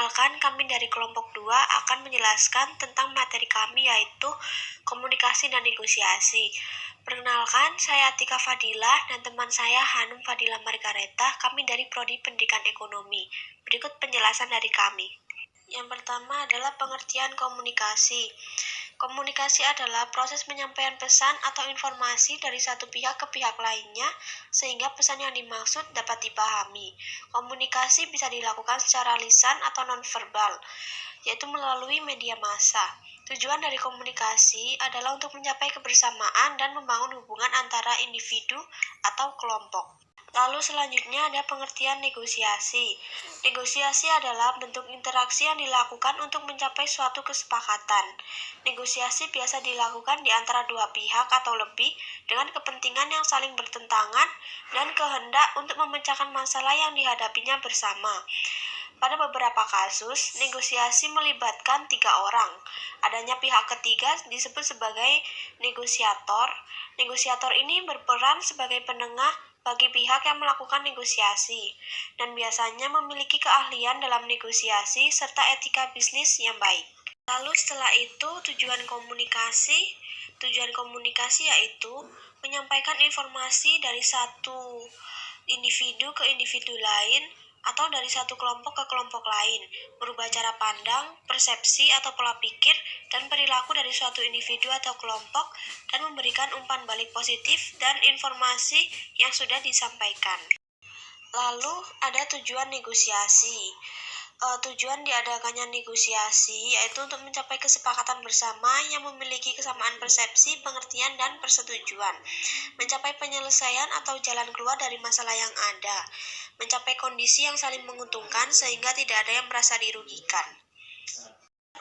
Perkenalkan, kami dari kelompok 2 akan menjelaskan tentang materi kami, yaitu komunikasi dan negosiasi. Perkenalkan, saya Atika Fadila dan teman saya Hanum Fadila Margareta. Kami dari Prodi Pendidikan Ekonomi. Berikut penjelasan dari kami. Yang pertama adalah pengertian komunikasi. Komunikasi adalah proses penyampaian pesan atau informasi dari satu pihak ke pihak lainnya sehingga pesan yang dimaksud dapat dipahami. Komunikasi bisa dilakukan secara lisan atau nonverbal, yaitu melalui media massa. Tujuan dari komunikasi adalah untuk mencapai kebersamaan dan membangun hubungan antara individu atau kelompok. Lalu selanjutnya ada pengertian negosiasi. Negosiasi adalah bentuk interaksi yang dilakukan untuk mencapai suatu kesepakatan. Negosiasi biasa dilakukan di antara dua pihak atau lebih dengan kepentingan yang saling bertentangan dan kehendak untuk memecahkan masalah yang dihadapinya bersama. Pada beberapa kasus, negosiasi melibatkan 3 orang. Adanya pihak ketiga disebut sebagai negosiator. Negosiator ini berperan sebagai penengah bagi pihak yang melakukan negosiasi, dan biasanya memiliki keahlian dalam negosiasi serta etika bisnis yang baik. Lalu setelah itu, tujuan komunikasi yaitu menyampaikan informasi dari satu individu ke individu lain atau dari satu kelompok ke kelompok lain, merubah cara pandang, persepsi atau pola pikir, dan perilaku dari suatu individu atau kelompok, dan memberikan umpan balik positif dan informasi yang sudah disampaikan. Lalu ada tujuan negosiasi. Tujuan diadakannya negosiasi yaitu untuk mencapai kesepakatan bersama yang memiliki kesamaan persepsi, pengertian, dan persetujuan, mencapai penyelesaian atau jalan keluar dari masalah yang ada, mencapai kondisi yang saling menguntungkan sehingga tidak ada yang merasa dirugikan.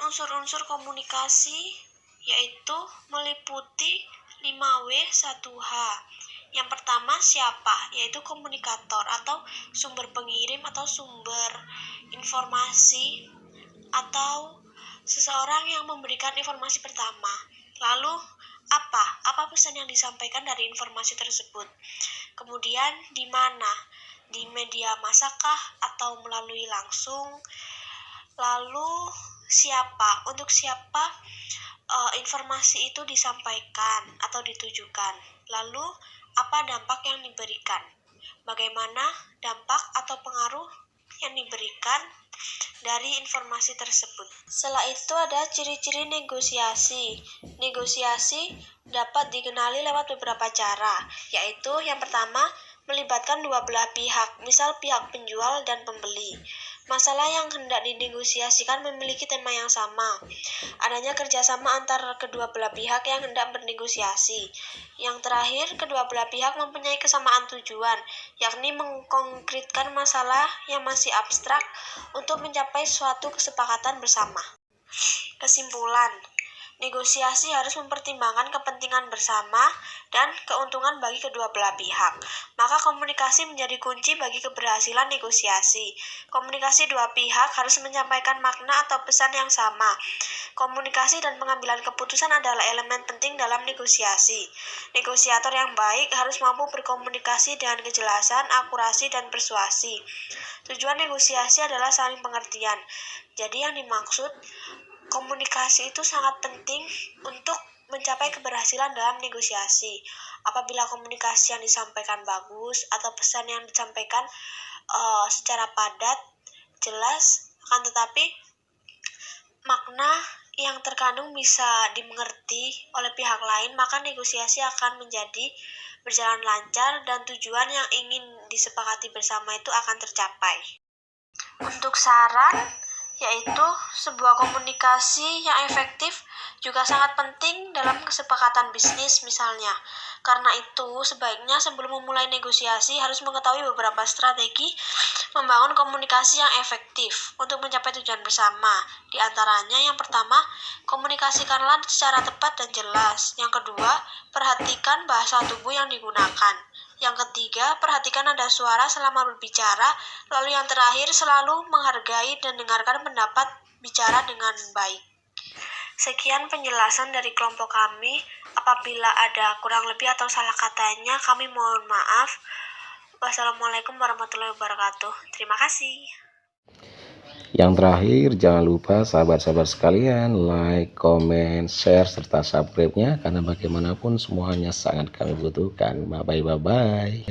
Unsur-unsur komunikasi yaitu meliputi 5W1H. Yang pertama siapa, yaitu komunikator atau sumber pengirim atau sumber informasi atau seseorang yang memberikan informasi pertama. Lalu apa pesan yang disampaikan dari informasi tersebut. Kemudian di mana, di media massakah atau melalui langsung. Lalu siapa, untuk siapa informasi itu disampaikan atau ditujukan. Lalu apa dampak yang diberikan, bagaimana dampak atau pengaruh yang diberikan dari informasi tersebut. Setelah itu ada ciri-ciri negosiasi. Negosiasi dapat dikenali lewat beberapa cara, yaitu yang pertama, melibatkan dua belah pihak, misal pihak penjual dan pembeli. Masalah yang hendak dinegosiasikan memiliki tema yang sama. Adanya kerjasama antar kedua belah pihak yang hendak bernegosiasi. Yang terakhir, kedua belah pihak mempunyai kesamaan tujuan, yakni mengkonkretkan masalah yang masih abstrak untuk mencapai suatu kesepakatan bersama. Kesimpulan, negosiasi harus mempertimbangkan kepentingan bersama dan keuntungan bagi kedua belah pihak. Maka komunikasi menjadi kunci bagi keberhasilan negosiasi. Komunikasi dua pihak harus menyampaikan makna atau pesan yang sama. Komunikasi dan pengambilan keputusan adalah elemen penting dalam negosiasi. Negosiator yang baik harus mampu berkomunikasi dengan kejelasan, akurasi, dan persuasi. Tujuan negosiasi adalah saling pengertian. Jadi yang dimaksud, komunikasi itu sangat penting untuk mencapai keberhasilan dalam negosiasi. Apabila komunikasi yang disampaikan bagus atau pesan yang disampaikan secara padat, jelas, akan tetapi makna yang terkandung bisa dimengerti oleh pihak lain, maka negosiasi akan menjadi berjalan lancar dan tujuan yang ingin disepakati bersama itu akan tercapai. Untuk saran, yaitu sebuah komunikasi yang efektif juga sangat penting dalam kesepakatan bisnis misalnya. Karena itu, sebaiknya sebelum memulai negosiasi harus mengetahui beberapa strategi membangun komunikasi yang efektif untuk mencapai tujuan bersama. Di antaranya, yang pertama, komunikasikanlah secara tepat dan jelas. Yang kedua, perhatikan bahasa tubuh yang digunakan. Yang ketiga, perhatikan nada suara selama berbicara. Lalu yang terakhir, selalu menghargai dan dengarkan pendapat bicara dengan baik. Sekian penjelasan dari kelompok kami. Apabila ada kurang lebih atau salah katanya, kami mohon maaf. Wassalamualaikum warahmatullahi wabarakatuh. Terima kasih. Yang terakhir, jangan lupa sahabat-sahabat sekalian like, comment, share, serta subscribe-nya karena bagaimanapun semuanya sangat kami butuhkan. Bye-bye.